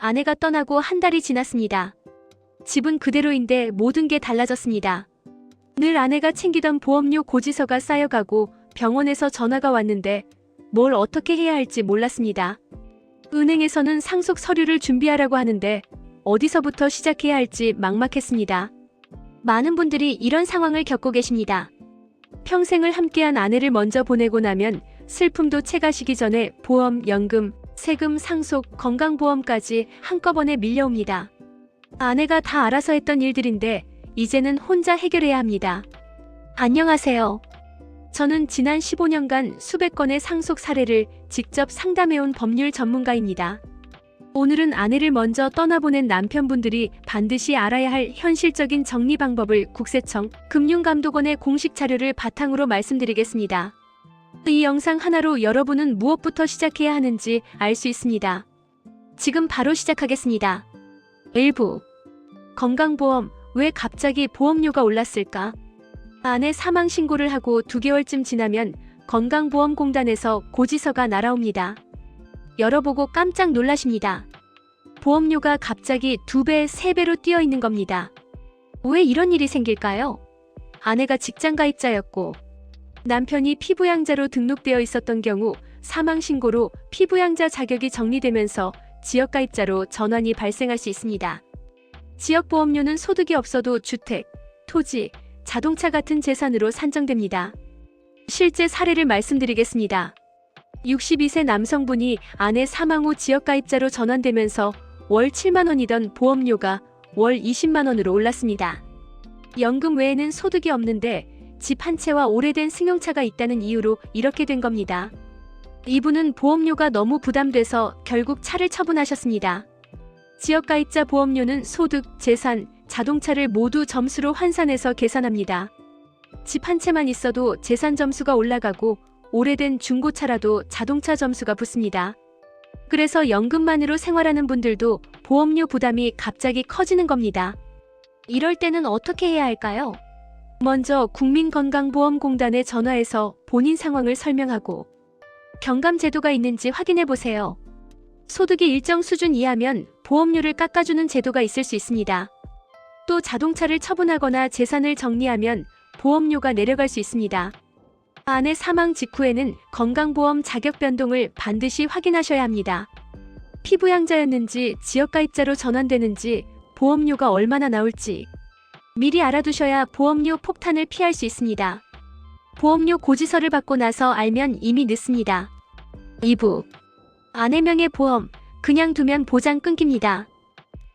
아내가 떠나고 한 달이 지났습니다. 집은 그대로인데 모든 게 달라졌습니다. 늘 아내가 챙기던 보험료 고지서가 쌓여가고 병원에서 전화가 왔는데 뭘 어떻게 해야 할지 몰랐습니다. 은행에서는 상속 서류를 준비하라고 하는데 어디서부터 시작해야 할지 막막했습니다. 많은 분들이 이런 상황을 겪고 계십니다. 평생을 함께한 아내를 먼저 보내고 나면 슬픔도 채가시기 전에 보험, 연금, 세금, 상속, 건강보험까지 한꺼번에 밀려옵니다. 아내가 다 알아서 했던 일들인데 이제는 혼자 해결해야 합니다. 안녕하세요. 저는 지난 15년간 수백 건의 상속 사례를 직접 상담해온 법률 전문가입니다. 오늘은 아내를 먼저 떠나보낸 남편분들이 반드시 알아야 할 현실적인 정리 방법을 국세청, 금융감독원의 공식 자료를 바탕으로 말씀드리겠습니다. 이 영상 하나로 여러분은 무엇부터 시작해야 하는지 알 수 있습니다. 지금 바로 시작하겠습니다. 1부. 건강보험, 왜 갑자기 보험료가 올랐을까? 아내 사망 신고를 하고 2개월쯤 지나면 건강보험공단에서 고지서가 날아옵니다. 열어보고 깜짝 놀라십니다. 보험료가 갑자기 2배, 3배로 뛰어 있는 겁니다. 왜 이런 일이 생길까요? 아내가 직장가입자였고 남편이 피부양자로 등록되어 있었던 경우 사망신고로 피부양자 자격이 정리되면서 지역가입자로 전환이 발생할 수 있습니다. 지역보험료는 소득이 없어도 주택, 토지, 자동차 같은 재산으로 산정됩니다. 실제 사례를 말씀드리겠습니다. 62세 남성분이 아내 사망 후 지역가입자로 전환되면서 월 7만 원이던 보험료가 월 20만 원으로 올랐습니다. 연금 외에는 소득이 없는데 집 한 채와 오래된 승용차가 있다는 이유로 이렇게 된 겁니다. 이분은 보험료가 너무 부담돼서 결국 차를 처분하셨습니다. 지역가입자 보험료는 소득, 재산, 자동차를 모두 점수로 환산해서 계산합니다. 집 한 채만 있어도 재산 점수가 올라가고 오래된 중고차라도 자동차 점수가 붙습니다. 그래서 연금만으로 생활하는 분들도 보험료 부담이 갑자기 커지는 겁니다. 이럴 때는 어떻게 해야 할까요? 먼저 국민건강보험공단에 전화해서 본인 상황을 설명하고 경감제도가 있는지 확인해 보세요. 소득이 일정 수준 이하면 보험료를 깎아주는 제도가 있을 수 있습니다. 또 자동차를 처분하거나 재산을 정리하면 보험료가 내려갈 수 있습니다. 아내 사망 직후에는 건강보험 자격 변동을 반드시 확인하셔야 합니다. 피부양자였는지 지역가입자로 전환되는지 보험료가 얼마나 나올지 미리 알아두셔야 보험료 폭탄을 피할 수 있습니다. 보험료 고지서를 받고 나서 알면 이미 늦습니다. 2부. 아내 명의 보험, 그냥 두면 보장 끊깁니다.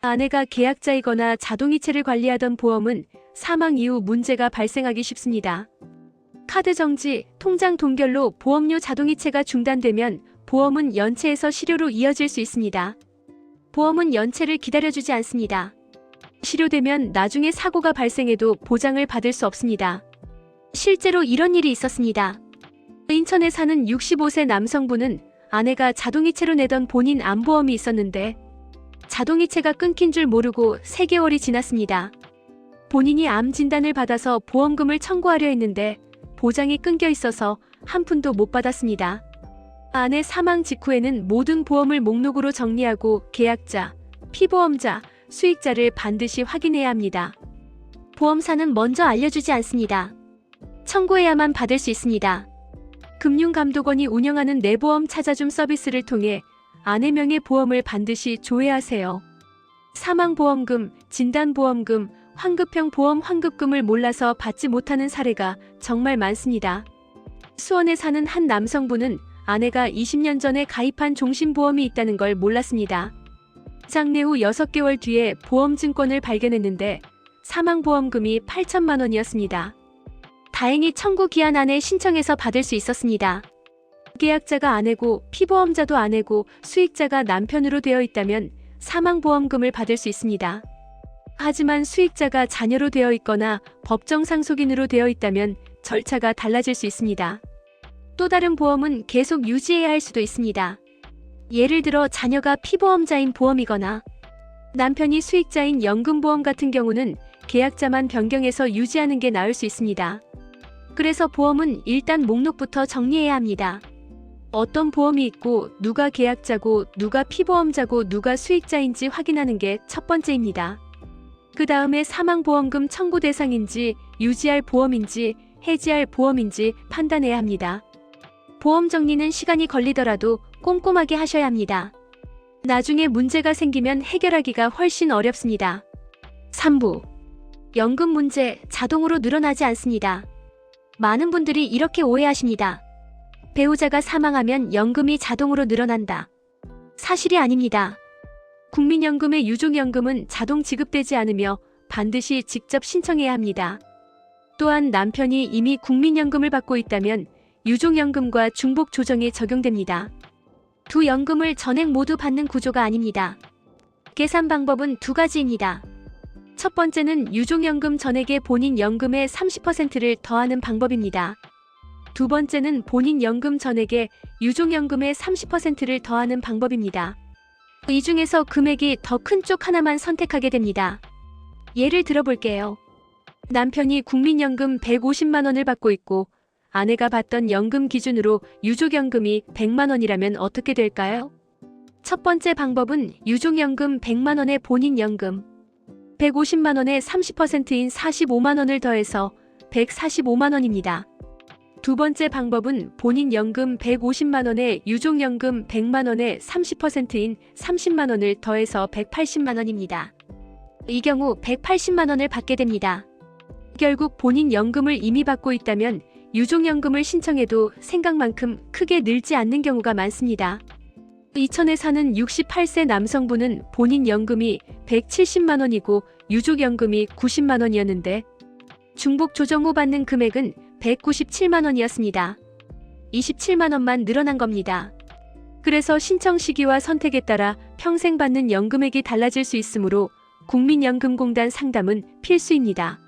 아내가 계약자이거나 자동이체를 관리하던 보험은 사망 이후 문제가 발생하기 쉽습니다. 카드 정지, 통장 동결로 보험료 자동이체가 중단되면 보험은 연체에서 실효로 이어질 수 있습니다. 보험은 연체를 기다려주지 않습니다. 실효되면 나중에 사고가 발생해도 보장을 받을 수 없습니다. 실제로 이런 일이 있었습니다. 인천에 사는 65세 남성분은 아내가 자동이체로 내던 본인 암보험이 있었는데 자동이체가 끊긴 줄 모르고 3개월이 지났습니다. 본인이 암 진단을 받아서 보험금을 청구하려 했는데 보장이 끊겨 있어서 한 푼도 못 받았습니다. 아내 사망 직후에는 모든 보험을 목록으로 정리하고 계약자, 피보험자, 수익자를 반드시 확인해야 합니다. 보험사는 먼저 알려주지 않습니다. 청구해야만 받을 수 있습니다. 금융감독원이 운영하는 내보험 찾아줌 서비스를 통해 아내 명의 보험을 반드시 조회하세요. 사망보험금, 진단보험금, 환급형 보험 환급금을 몰라서 받지 못하는 사례가 정말 많습니다. 수원에 사는 한 남성분은 아내가 20년 전에 가입한 종신보험이 있다는 걸 몰랐습니다. 장례 후 6개월 뒤에 보험증권을 발견했는데 사망보험금이 8천만 원이었습니다. 다행히 청구 기한 안에 신청해서 받을 수 있었습니다. 계약자가 아내고 피보험자도 아내고 수익자가 남편으로 되어 있다면 사망보험금을 받을 수 있습니다. 하지만 수익자가 자녀로 되어 있거나 법정 상속인으로 되어 있다면 절차가 달라질 수 있습니다. 또 다른 보험은 계속 유지해야 할 수도 있습니다. 예를 들어 자녀가 피보험자인 보험이거나 남편이 수익자인 연금보험 같은 경우는 계약자만 변경해서 유지하는 게 나을 수 있습니다. 그래서 보험은 일단 목록부터 정리해야 합니다. 어떤 보험이 있고 누가 계약자고 누가 피보험자고 누가 수익자인지 확인하는 게 첫 번째입니다. 그 다음에 사망보험금 청구 대상인지 유지할 보험인지 해지할 보험인지 판단해야 합니다. 보험 정리는 시간이 걸리더라도 꼼꼼하게 하셔야 합니다. 나중에 문제가 생기면 해결하기가 훨씬 어렵습니다. 3부. 연금 문제 자동으로 늘어나지 않습니다. 많은 분들이 이렇게 오해하십니다. 배우자가 사망하면 연금이 자동으로 늘어난다. 사실이 아닙니다. 국민연금의 유족연금은 자동 지급되지 않으며 반드시 직접 신청해야 합니다. 또한 남편이 이미 국민연금을 받고 있다면 유족연금과 중복 조정이 적용됩니다. 두 연금을 전액 모두 받는 구조가 아닙니다. 계산 방법은 두 가지입니다. 첫 번째는 유족연금 전액에 본인 연금의 30%를 더하는 방법입니다. 두 번째는 본인 연금 전액에 유족연금의 30%를 더하는 방법입니다. 이 중에서 금액이 더 큰 쪽 하나만 선택하게 됩니다. 예를 들어볼게요. 남편이 국민연금 150만 원을 받고 있고 아내가 받던 연금 기준으로 유족연금이 100만 원이라면 어떻게 될까요? 첫 번째 방법은 유족연금 100만 원에 본인 연금 150만 원에 30%인 45만 원을 더해서 145만 원입니다. 두 번째 방법은 본인 연금 150만 원에 유족연금 100만 원에 30%인 30만 원을 더해서 180만 원입니다. 이 경우 180만 원을 받게 됩니다. 결국 본인 연금을 이미 받고 있다면 유족연금을 신청해도 생각만큼 크게 늘지 않는 경우가 많습니다. 이천에 사는 68세 남성분은 본인 연금이 170만 원이고 유족연금이 90만 원이었는데 중복 조정 후 받는 금액은 197만 원이었습니다. 27만 원만 늘어난 겁니다. 그래서 신청 시기와 선택에 따라 평생 받는 연금액이 달라질 수 있으므로 국민연금공단 상담은 필수입니다.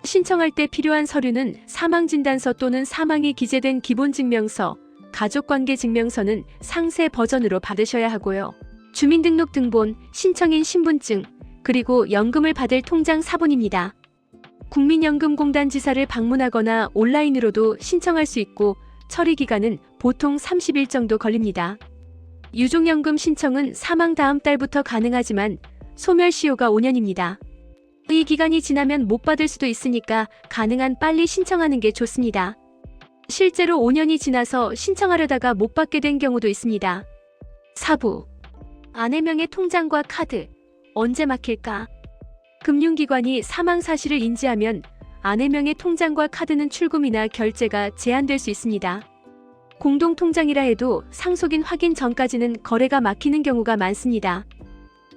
신청할 때 필요한 서류는 사망진단서 또는 사망이 기재된 기본증명서, 가족관계증명서는 상세 버전으로 받으셔야 하고요. 주민등록등본, 신청인 신분증, 그리고 연금을 받을 통장 사본입니다. 국민연금공단 지사를 방문하거나 온라인으로도 신청할 수 있고 처리 기간은 보통 30일 정도 걸립니다. 유족연금 신청은 사망 다음 달부터 가능하지만 소멸시효가 5년입니다. 이 기간이 지나면 못 받을 수도 있으니까 가능한 빨리 신청하는 게 좋습니다. 실제로 5년이 지나서 신청하려다가 못 받게 된 경우도 있습니다. 4부. 아내 명의 통장과 카드 언제 막힐까? 금융기관이 사망 사실을 인지하면 아내 명의 통장과 카드는 출금이나 결제가 제한될 수 있습니다. 공동통장이라 해도 상속인 확인 전까지는 거래가 막히는 경우가 많습니다.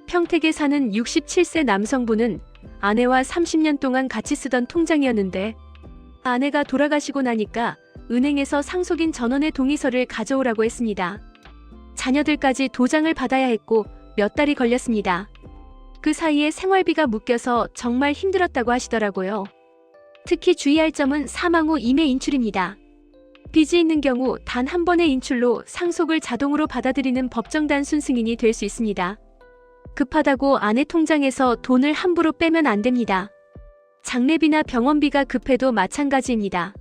평택에 사는 67세 남성분은 아내와 30년 동안 같이 쓰던 통장이었는데 아내가 돌아가시고 나니까 은행에서 상속인 전원의 동의서를 가져오라고 했습니다. 자녀들까지 도장을 받아야 했고 몇 달이 걸렸습니다. 그 사이에 생활비가 묶여서 정말 힘들었다고 하시더라고요. 특히 주의할 점은 사망 후 임의 인출입니다. 빚이 있는 경우 단 한 번의 인출로 상속을 자동으로 받아들이는 법정 단순 승인이 될 수 있습니다. 급하다고 아내 통장에서 돈을 함부로 빼면 안 됩니다. 장례비나 병원비가 급해도 마찬가지입니다.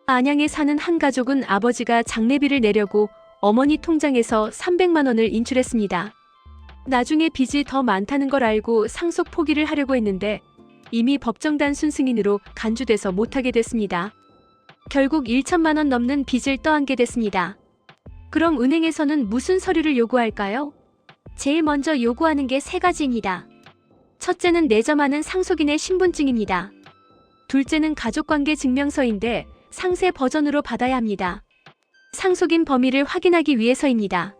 안양에 사는 한 가족은 아버지가 장례비를 내려고 어머니 통장에서 300만 원을 인출했습니다. 나중에 빚이 더 많다는 걸 알고 상속 포기를 하려고 했는데 이미 법정 단순 승인으로 간주돼서 못하게 됐습니다. 결국 1천만 원 넘는 빚을 떠안게 됐습니다. 그럼 은행에서는 무슨 서류를 요구할까요? 제일 먼저 요구하는 게 세 가지입니다. 첫째는 내점하는 상속인의 신분증입니다. 둘째는 가족관계 증명서인데 상세 버전으로 받아야 합니다. 상속인 범위를 확인하기 위해서입니다.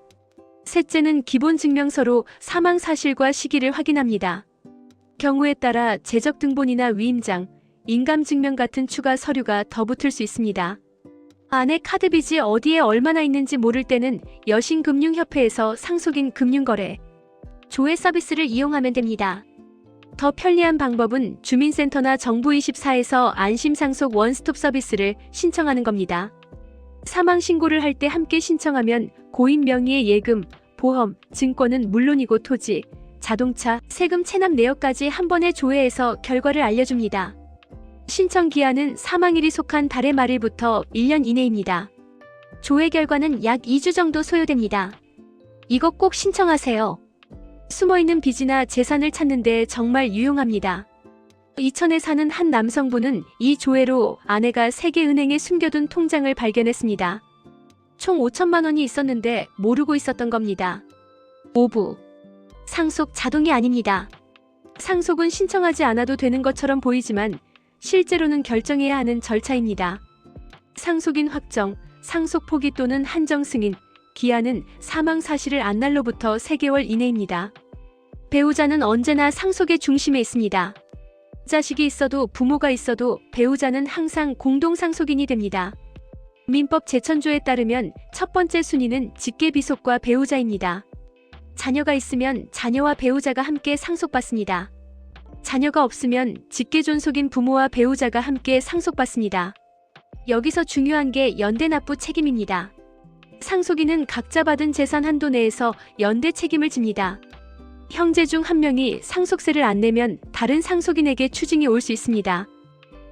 셋째는 기본증명서로 사망 사실과 시기를 확인합니다. 경우에 따라 재적등본이나 위임장, 인감증명 같은 추가 서류가 더 붙을 수 있습니다. 아내 카드빚이 어디에 얼마나 있는지 모를 때는 여신금융협회에서 상속인 금융거래, 조회 서비스를 이용하면 됩니다. 더 편리한 방법은 주민센터나 정부24에서 안심상속 원스톱 서비스를 신청하는 겁니다. 사망신고를 할 때 함께 신청하면 고인 명의의 예금, 보험, 증권은 물론이고 토지, 자동차, 세금 체납 내역까지 한 번에 조회해서 결과를 알려줍니다. 신청 기한은 사망일이 속한 달의 말일부터 1년 이내입니다. 조회 결과는 약 2주 정도 소요됩니다. 이거 꼭 신청하세요. 숨어있는 빚이나 재산을 찾는데 정말 유용합니다. 이천에 사는 한 남성분은 이 조회로 아내가 세계은행에 숨겨둔 통장을 발견했습니다. 총 5천만 원이 있었는데 모르고 있었던 겁니다. 5부. 상속 자동이 아닙니다. 상속은 신청하지 않아도 되는 것처럼 보이지만 실제로는 결정해야 하는 절차입니다. 상속인 확정, 상속 포기 또는 한정 승인, 기한은 사망 사실을 안 날로부터 3개월 이내입니다. 배우자는 언제나 상속의 중심에 있습니다. 자식이 있어도 부모가 있어도 배우자는 항상 공동상속인이 됩니다. 민법 제10조에 따르면 첫 번째 순위는 직계비속과 배우자입니다. 자녀가 있으면 자녀와 배우자가 함께 상속받습니다. 자녀가 없으면 직계존속인 부모와 배우자가 함께 상속받습니다. 여기서 중요한 게 연대 납부 책임입니다. 상속인은 각자 받은 재산 한도 내에서 연대 책임을 집니다. 형제 중 한 명이 상속세를 안 내면 다른 상속인에게 추징이 올 수 있습니다.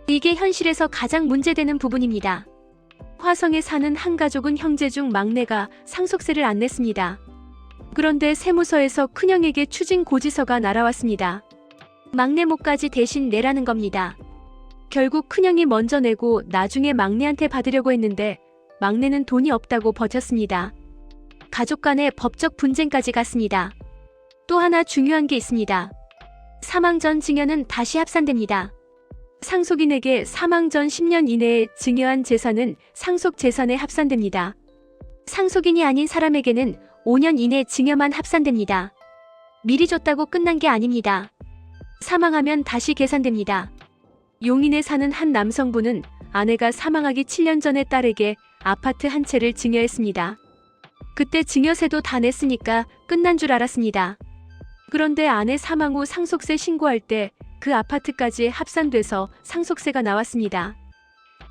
이게 현실에서 가장 문제되는 부분입니다. 화성에 사는 한 가족은 형제 중 막내가 상속세를 안 냈습니다. 그런데 세무서에서 큰형에게 추징 고지서가 날아왔습니다. 막내 몫까지 대신 내라는 겁니다. 결국 큰형이 먼저 내고 나중에 막내한테 받으려고 했는데 막내는 돈이 없다고 버텼습니다. 가족 간의 법적 분쟁까지 갔습니다. 또 하나 중요한 게 있습니다. 사망 전 증여는 다시 합산됩니다. 상속인에게 사망 전 10년 이내에 증여한 재산은 상속 재산에 합산됩니다. 상속인이 아닌 사람에게는 5년 이내 증여만 합산됩니다. 미리 줬다고 끝난 게 아닙니다. 사망하면 다시 계산됩니다. 용인에 사는 한 남성분은 아내가 사망하기 7년 전에 딸에게 아파트 한 채를 증여했습니다. 그때 증여세도 다 냈으니까 끝난 줄 알았습니다. 그런데 아내 사망 후 상속세 신고할 때 그 아파트까지 합산돼서 상속세가 나왔습니다.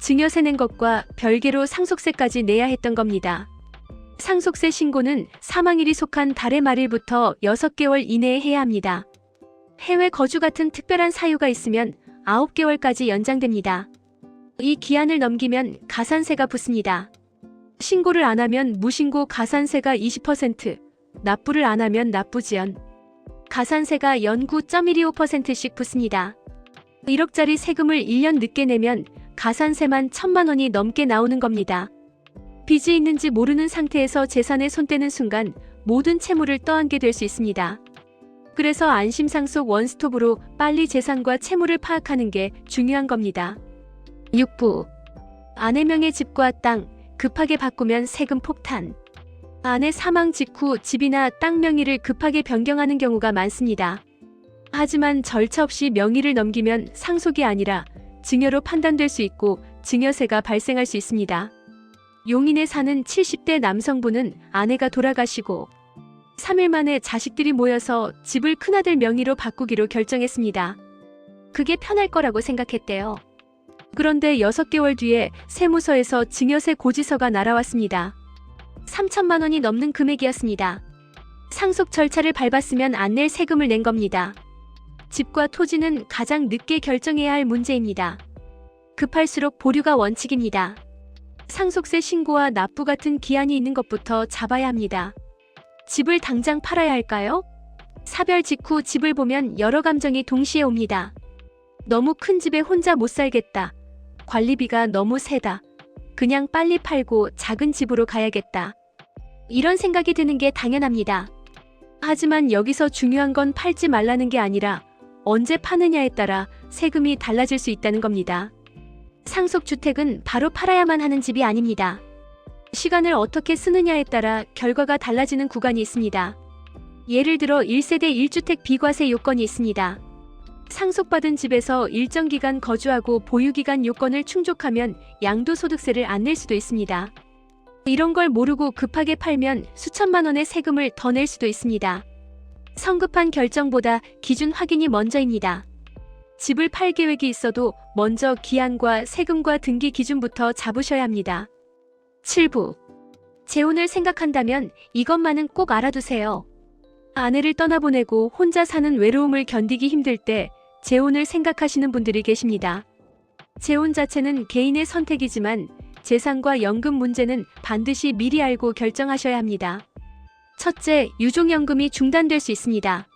증여세 낸 것과 별개로 상속세까지 내야 했던 겁니다. 상속세 신고는 사망일이 속한 달의 말일부터 6개월 이내에 해야 합니다. 해외 거주 같은 특별한 사유가 있으면 9개월까지 연장됩니다. 이 기한을 넘기면 가산세가 붙습니다. 신고를 안 하면 무신고 가산세가 20%, 납부를 안 하면 납부지연 가산세가 연 9.125%씩 붙습니다. 1억짜리 세금을 1년 늦게 내면 가산세만 1,000만 원이 넘게 나오는 겁니다. 빚이 있는지 모르는 상태에서 재산에 손 떼는 순간 모든 채무를 떠안게 될 수 있습니다. 그래서 안심상속 원스톱으로 빨리 재산과 채무를 파악하는 게 중요한 겁니다. 6부. 아내 명의 집과 땅 급하게 바꾸면 세금 폭탄. 아내 사망 직후 집이나 땅 명의를 급하게 변경하는 경우가 많습니다. 하지만 절차 없이 명의를 넘기면 상속이 아니라 증여로 판단될 수 있고 증여세가 발생할 수 있습니다. 용인에 사는 70대 남성분은 아내가 돌아가시고 3일 만에 자식들이 모여서 집을 큰아들 명의로 바꾸기로 결정했습니다. 그게 편할 거라고 생각했대요. 그런데 6개월 뒤에 세무서에서 증여세 고지서가 날아왔습니다. 3천만 원이 넘는 금액이었습니다. 상속 절차를 밟았으면 안 낼 세금을 낸 겁니다. 집과 토지는 가장 늦게 결정해야 할 문제입니다. 급할수록 보류가 원칙입니다. 상속세 신고와 납부 같은 기한이 있는 것부터 잡아야 합니다. 집을 당장 팔아야 할까요? 사별 직후 집을 보면 여러 감정이 동시에 옵니다. 너무 큰 집에 혼자 못 살겠다. 관리비가 너무 세다. 그냥 빨리 팔고 작은 집으로 가야겠다. 이런 생각이 드는 게 당연합니다. 하지만 여기서 중요한 건 팔지 말라는 게 아니라 언제 파느냐에 따라 세금이 달라질 수 있다는 겁니다. 상속주택은 바로 팔아야만 하는 집이 아닙니다. 시간을 어떻게 쓰느냐에 따라 결과가 달라지는 구간이 있습니다. 예를 들어 1세대 1주택 비과세 요건이 있습니다. 상속받은 집에서 일정 기간 거주하고 보유기간 요건을 충족하면 양도소득세를 안 낼 수도 있습니다. 이런 걸 모르고 급하게 팔면 수천만 원의 세금을 더 낼 수도 있습니다. 성급한 결정보다 기준 확인이 먼저입니다. 집을 팔 계획이 있어도 먼저 기한과 세금과 등기 기준부터 잡으셔야 합니다. 7부. 재혼을 생각한다면 이것만은 꼭 알아두세요. 아내를 떠나보내고 혼자 사는 외로움을 견디기 힘들 때 재혼을 생각하시는 분들이 계십니다. 재혼 자체는 개인의 선택이지만 재산과 연금 문제는 반드시 미리 알고 결정하셔야 합니다. 첫째, 유족연금이 중단될 수 있습니다.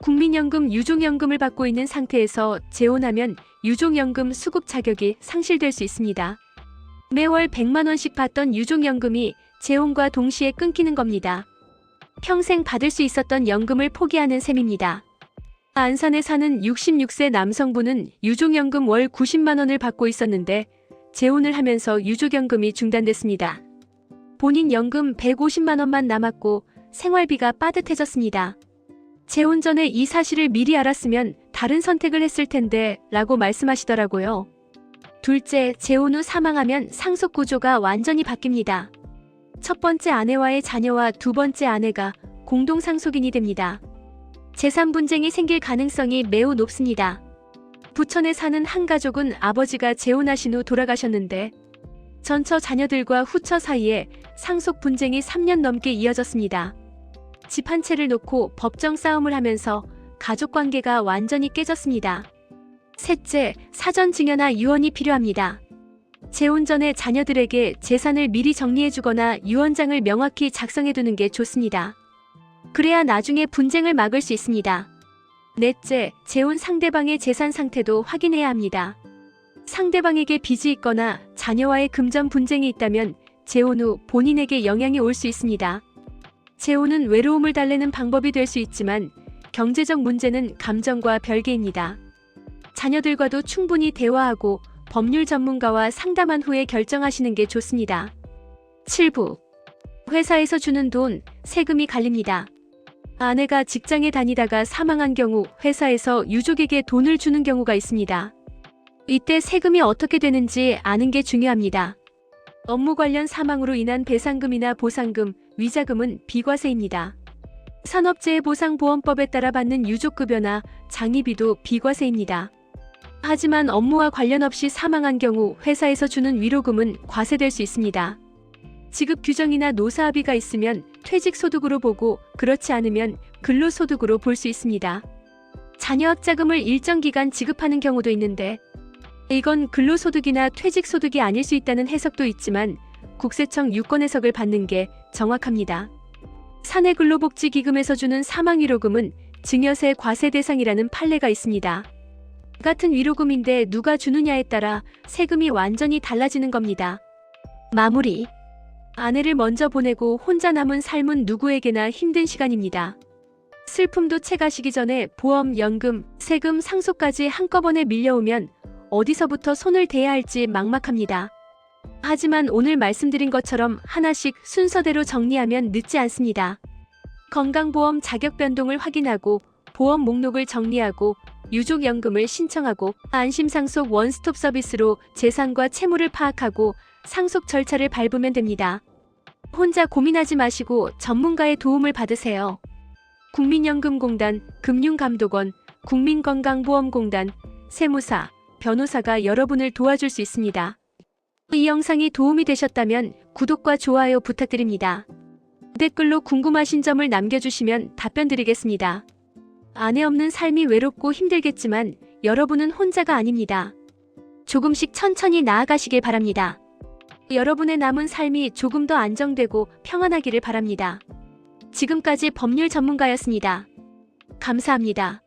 국민연금 유족연금을 받고 있는 상태에서 재혼하면 유족연금 수급 자격이 상실될 수 있습니다. 매월 100만 원씩 받던 유족연금이 재혼과 동시에 끊기는 겁니다. 평생 받을 수 있었던 연금을 포기하는 셈입니다. 안산에 사는 66세 남성분은 유족연금 월 90만 원을 받고 있었는데 재혼을 하면서 유족연금이 중단됐습니다. 본인 연금 150만 원만 남았고 생활비가 빠듯해졌습니다. 재혼 전에 이 사실을 미리 알았으면 다른 선택을 했을 텐데 라고 말씀하시더라고요. 둘째, 재혼 후 사망하면 상속 구조가 완전히 바뀝니다. 첫 번째 아내와의 자녀와 두 번째 아내가 공동 상속인이 됩니다. 재산 분쟁이 생길 가능성이 매우 높습니다. 부천에 사는 한 가족은 아버지가 재혼하신 후 돌아가셨는데 전처 자녀들과 후처 사이에 상속 분쟁이 3년 넘게 이어졌습니다. 집 한 채를 놓고 법정 싸움을 하면서 가족 관계가 완전히 깨졌습니다. 셋째, 사전 증여나 유언이 필요합니다. 재혼 전에 자녀들에게 재산을 미리 정리해주거나 유언장을 명확히 작성해두는 게 좋습니다. 그래야 나중에 분쟁을 막을 수 있습니다. 넷째, 재혼 상대방의 재산 상태도 확인해야 합니다. 상대방에게 빚이 있거나 자녀와의 금전 분쟁이 있다면 재혼 후 본인에게 영향이 올 수 있습니다. 재혼은 외로움을 달래는 방법이 될 수 있지만 경제적 문제는 감정과 별개입니다. 자녀들과도 충분히 대화하고 법률 전문가와 상담한 후에 결정하시는 게 좋습니다. 7부. 회사에서 주는 돈, 세금이 갈립니다. 아내가 직장에 다니다가 사망한 경우 회사에서 유족에게 돈을 주는 경우가 있습니다. 이때 세금이 어떻게 되는지 아는 게 중요합니다. 업무 관련 사망으로 인한 배상금이나 보상금, 위자금은 비과세입니다. 산업재해보상보험법에 따라 받는 유족급여나 장의비도 비과세입니다. 하지만 업무와 관련 없이 사망한 경우 회사에서 주는 위로금은 과세될 수 있습니다. 지급 규정이나 노사합의가 있으면 퇴직소득으로 보고 그렇지 않으면 근로소득으로 볼 수 있습니다. 자녀 학자금을 일정 기간 지급하는 경우도 있는데 이건 근로소득이나 퇴직소득이 아닐 수 있다는 해석도 있지만 국세청 유권 해석을 받는 게 정확합니다. 사내근로복지기금에서 주는 사망위로금은 증여세 과세 대상이라는 판례가 있습니다. 같은 위로금인데 누가 주느냐에 따라 세금이 완전히 달라지는 겁니다. 마무리. 아내를 먼저 보내고 혼자 남은 삶은 누구에게나 힘든 시간입니다. 슬픔도 채 가시기 전에 보험, 연금, 세금, 상속까지 한꺼번에 밀려오면 어디서부터 손을 대야 할지 막막합니다. 하지만 오늘 말씀드린 것처럼 하나씩 순서대로 정리하면 늦지 않습니다. 건강보험 자격 변동을 확인하고 보험 목록을 정리하고 유족연금을 신청하고 안심상속 원스톱 서비스로 재산과 채무를 파악하고 상속 절차를 밟으면 됩니다. 혼자 고민하지 마시고 전문가의 도움을 받으세요. 국민연금공단, 금융감독원, 국민건강보험공단, 세무사, 변호사가 여러분을 도와줄 수 있습니다. 이 영상이 도움이 되셨다면 구독과 좋아요 부탁드립니다. 댓글로 궁금하신 점을 남겨주시면 답변 드리겠습니다. 아내 없는 삶이 외롭고 힘들겠지만 여러분은 혼자가 아닙니다. 조금씩 천천히 나아가시길 바랍니다. 여러분의 남은 삶이 조금 더 안정되고 평안하기를 바랍니다. 지금까지 법률 전문가였습니다. 감사합니다.